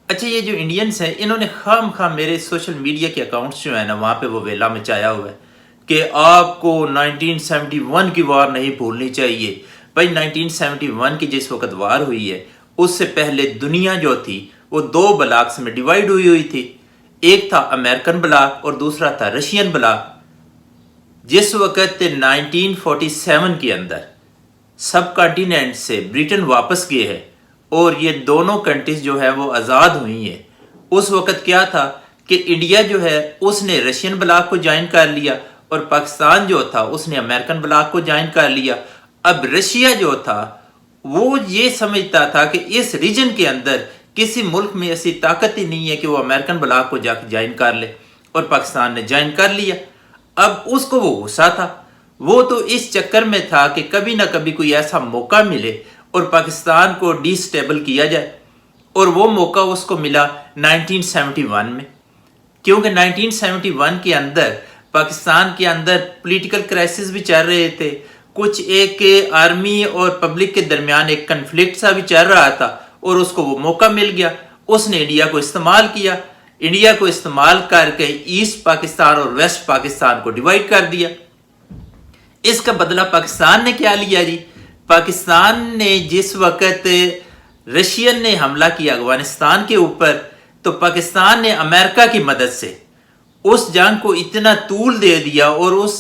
اچھا یہ جو انڈینس ہیں انہوں نے خام خام میرے سوشل میڈیا کے اکاؤنٹس جو ہیں نا وہاں پہ وہ ویلا مچایا ہوا ہے کہ آپ کو 1971 کی وار نہیں بھولنی چاہیے. بھائی 1971 کی جس وقت وار ہوئی ہے اس سے پہلے دنیا جو تھی وہ دو بلاکس میں ڈیوائیڈ ہوئی تھی. ایک تھا امریکن بلاک اور دوسرا تھا رشین بلاک. جس وقت 1947 کے اندر سب کانٹیننٹ سے برٹن واپس گئے ہے اور یہ دونوں کنٹریز جو ہے وہ آزاد ہوئی ہیں، اس وقت کیا تھا کہ انڈیا جو ہے اس نے رشین بلاک کو جوائن کر لیا اور پاکستان جو تھا اس نے امریکن بلاک کو جوائن کر لیا. اب رشیا جو تھا وہ یہ سمجھتا تھا کہ اس ریجن کے اندر کسی ملک میں ایسی طاقت ہی نہیں ہے کہ وہ امریکن بلاک کو جا کے جوائن کر لے، اور پاکستان نے جوائن کر لیا. اب اس کو وہ غصہ تھا، وہ تو اس چکر میں تھا کہ کبھی نہ کبھی کوئی ایسا موقع ملے اور پاکستان کو ڈی سٹیبل کیا جائے، اور وہ موقع اس کو ملا 1971 میں. کیونکہ 1971 کے اندر پاکستان کے اندر پولیٹیکل کرائسس بھی چل رہے تھے، کچھ ایک آرمی اور پبلک کے درمیان ایک کنفلکٹ سا بھی چل رہا تھا، اور اس کو وہ موقع مل گیا. اس نے انڈیا کو استعمال کیا، انڈیا کو استعمال کر کے ایسٹ پاکستان اور ویسٹ پاکستان کو ڈیوائیڈ کر دیا. اس کا بدلہ پاکستان نے کیا لیا جی؟ پاکستان نے جس وقت رشین نے حملہ کیا افغانستان کے اوپر تو پاکستان نے امریکہ کی مدد سے اس جنگ کو اتنا طول دے دیا اور اس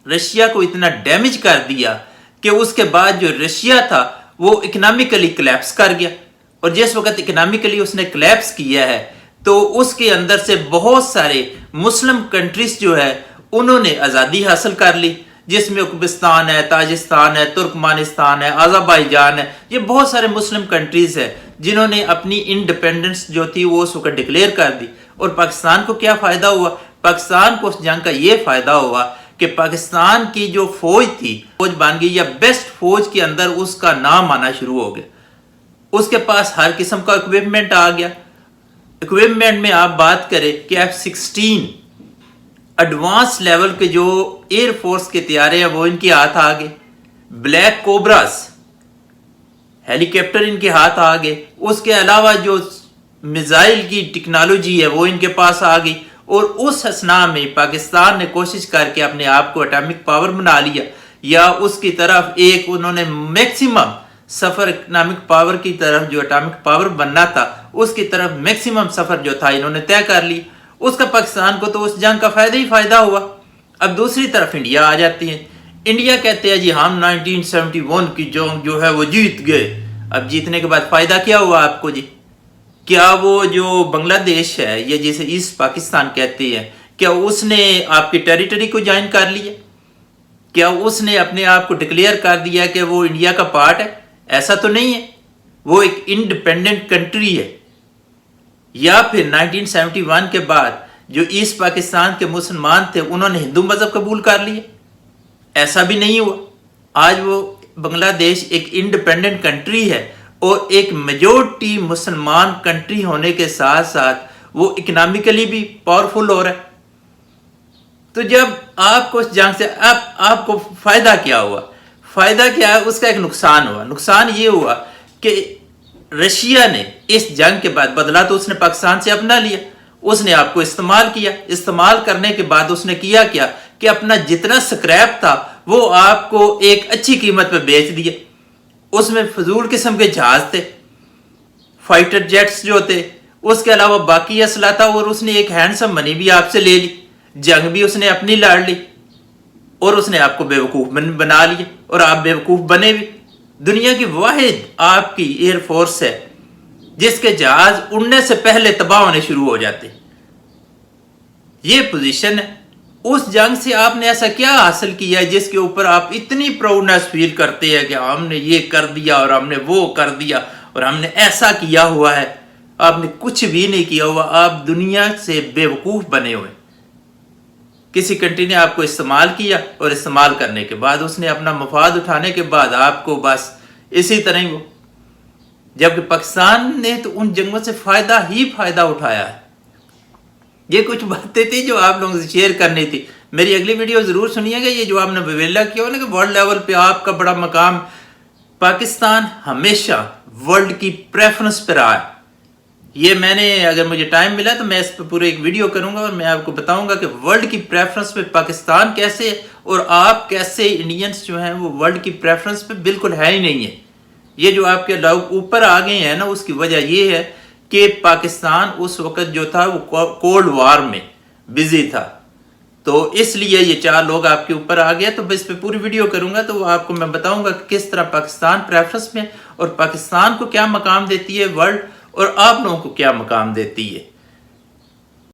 رشیا کو اتنا ڈیمیج کر دیا کہ اس کے بعد جو رشیا تھا وہ اکنامکلی کلیپس کر گیا. اور جس وقت اکنامکلی اس نے کلیپس کیا ہے تو اس کے اندر سے بہت سارے مسلم کنٹریز جو ہے انہوں نے آزادی حاصل کر لی، جس میں ازبکستان ہے، تاجکستان ہے، ترکمانستان ہے، آذربائیجان ہے. یہ بہت سارے مسلم کنٹریز ہیں جنہوں نے اپنی انڈیپینڈنس جو تھی وہ اس وقت ڈکلیئر کر دی. اور پاکستان کو کیا فائدہ ہوا؟ پاکستان کو اس جنگ کا یہ فائدہ ہوا کہ پاکستان کی جو فوج تھی فوج بن گئی، یا بیسٹ فوج کے اندر اس کا نام آنا شروع ہو گیا. اس کے پاس ہر قسم کا اکوپمنٹ آ گیا. اکوپمنٹ میں آپ بات کریں کہ F-16 ایڈوانس لیول کے جو ایئر فورس کے طیارے ہیں وہ ان کے ہاتھ آ گئے، بلیک کوبراز ہیلی کاپٹر ان کے ہاتھ آ گئے. اس کے علاوہ جو میزائل کی ٹیکنالوجی ہے وہ ان کے پاس آ گئی. اور اس اثناء میں پاکستان نے کوشش کر کے اپنے آپ کو اٹامک پاور بنا لیا، یا اس کی طرف ایک انہوں نے میکسیمم سفر اکنامک پاور کی طرف جو اٹامک پاور بننا تھا اس کی طرف میکسیمم سفر جو تھا انہوں نے طے کر لی. اس کا پاکستان کو تو اس جنگ کا فائدہ ہی فائدہ ہوا. اب دوسری طرف انڈیا آ جاتی ہے. انڈیا کہتے ہیں جی ہم 1971 کی جنگ جو ہے وہ جیت گئے. اب جیتنے کے بعد فائدہ کیا ہوا آپ کو جی؟ کیا وہ جو بنگلہ دیش ہے یا جسے ایسٹ پاکستان کہتے ہیں، کیا اس نے آپ کی ٹیریٹری کو جوائن کر لیا؟ کیا اس نے اپنے آپ کو ڈکلیئر کر دیا کہ وہ انڈیا کا پارٹ ہے؟ ایسا تو نہیں ہے. وہ ایک انڈیپینڈنٹ کنٹری ہے. یا پھر 1971 کے بعد جو ایسٹ پاکستان کے مسلمان تھے انہوں نے ہندو مذہب قبول کر لیا؟ ایسا بھی نہیں ہوا. آج وہ بنگلہ دیش ایک انڈیپینڈنٹ کنٹری ہے اور ایک میجورٹی مسلمان کنٹری ہونے کے ساتھ ساتھ وہ اکنامکلی بھی پاورفل ہو رہا ہے. تو جب آپ کو اس جنگ سے اب آپ کو فائدہ کیا ہوا؟ فائدہ کیا ہے؟ اس کا ایک نقصان ہوا. نقصان یہ ہوا کہ رشیا نے اس جنگ کے بعد بدلہ تو اس نے پاکستان سے اپنا لیا، اس نے آپ کو استعمال کیا. استعمال کرنے کے بعد اس نے کیا کہ اپنا جتنا سکریپ تھا وہ آپ کو ایک اچھی قیمت پہ بیچ دیا. اس میں فضول قسم کے جہاز تھے، فائٹر جیٹس جو تھے، اس کے علاوہ باقی اسلحہ تھا، اور اس نے ایک ہینڈسم منی بھی آپ سے لے لی. جنگ بھی اس نے اپنی لڑ لی اور اس نے آپ کو بیوقوف بنا لیا، اور آپ بیوقوف بنے بھی. دنیا کی واحد آپ کی ایئر فورس ہے جس کے جہاز اڑنے سے پہلے تباہ ہونے شروع ہو جاتے. یہ پوزیشن ہے. اس جنگ سے آپ نے ایسا کیا حاصل کیا ہے جس کے اوپر آپ اتنی پراؤڈنس فیل کرتے ہیں کہ ہم نے یہ کر دیا اور ہم نے وہ کر دیا اور ہم نے ایسا کیا ہوا ہے؟ آپ نے کچھ بھی نہیں کیا ہوا. آپ دنیا سے بیوقوف بنے ہوئے. کسی کنٹری نے آپ کو استعمال کیا اور استعمال کرنے کے بعد اس نے اپنا مفاد اٹھانے کے بعد آپ کو بس اسی طرح ہی وہ. جبکہ پاکستان نے تو ان جنگوں سے فائدہ ہی فائدہ اٹھایا ہے. یہ کچھ باتیں تھی جو آپ لوگوں سے شیئر کرنی تھی. میری اگلی ویڈیو ضرور سنیے گا. یہ جو آپ نے ویلا کیا ہو نا کہ ورلڈ لیول پہ آپ کا بڑا مقام، پاکستان ہمیشہ ورلڈ کی پریفرنس پہ رہا ہے. یہ میں نے اگر مجھے ٹائم ملا تو میں اس پہ پورے ایک ویڈیو کروں گا اور میں آپ کو بتاؤں گا کہ ورلڈ کی پریفرنس پہ پاکستان کیسے اور آپ کیسے انڈینس جو ہیں وہ ورلڈ کی پریفرنس پہ بالکل ہے ہی نہیں ہے. یہ جو آپ کے لوگ اوپر آ گئے ہیں نا، اس کی وجہ یہ ہے کہ پاکستان اس وقت جو تھا وہ کولڈ وار میں بزی تھا، تو اس لیے یہ 4 لوگ آپ کے اوپر آ گئے. تو میں اس پہ پوری ویڈیو کروں گا تو وہ آپ کو میں بتاؤں گا کہ کس طرح پاکستان پریفرنس میں اور پاکستان کو کیا مقام دیتی ہے ورلڈ اور آپ لوگوں کو کیا مقام دیتی ہے.